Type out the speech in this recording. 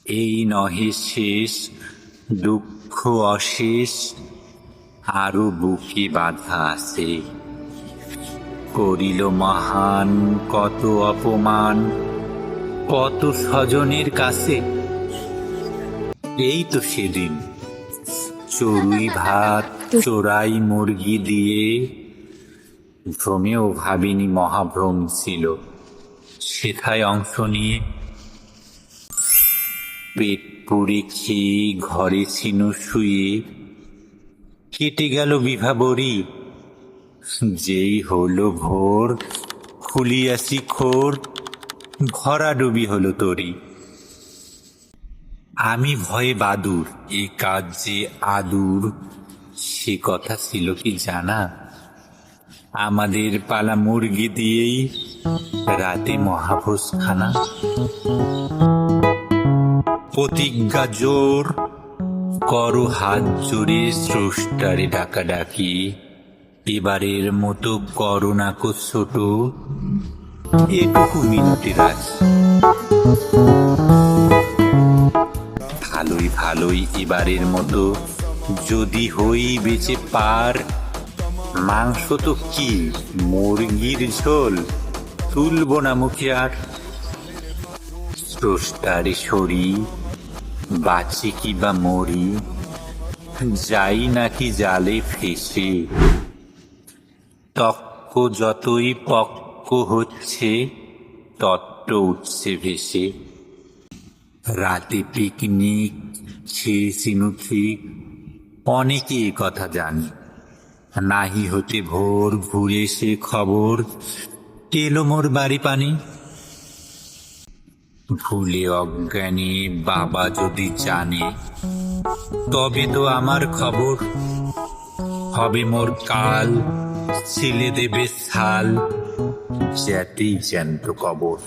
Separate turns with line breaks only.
এই নহে শেষ, দুঃখ অশেষ, আরো বুকে বাঁধা আছে। করিল মহান কত অপমান, কত স্বজনের কাছে। এই তো সেদিন চড়ুই ভাত চোরাই মুরগি দিয়ে, ভ্রমেও ভাবিনি মহাভ্রম ছিল সেথায় অংশ নিয়ে। পেট পুড়ে খেয়ে ঘরে ছিল শুয়ে, কেটে গেল বিভাবরী। যেই হলো ভোর, খুলিয়াছি খোর, ভরাডুবি হলো তরি। আমি ভয়ে বাদুর, এ কাজ যে আদুর, সে কথা ছিল কি জানা? আমাদের পালা মুরগি দিয়েই রাতে মহাভোজখানা। প্রতিজ্ঞা জোর করো, হাত জোরে স্রষ্টারে ডাকাডাকি। এবারের মতো করো না কো ছোট, এটুকু মিনতি রাখি। ভালোই ভালোই এবারের মতো যদি হই বেঁচে পার, মাংস তো কি মুরগির ঝোল, তুলব না মুখে আর। স্রষ্টারে সরি, বাঁচি কি বা মরি, যাই নাকি জালে ফেসে। তক্ক যতই পক্ক হচ্ছে, তত্ত্ব উঠছে ভেসে। রাতে পিকনিক খেয়েছিনু ঠিক, অনেকে এ কথা জানি। নাহি হতে ভোর ঘুরে সে খবর, এলো মোর বাড়ি পানি। ভুলে অজ্ঞানী বাবা যদি জানে, তবে তো আমার খবর। হবে মোর কাল, ছিলে দেবে ছাল, যেতেই জ্যান্ত কবর।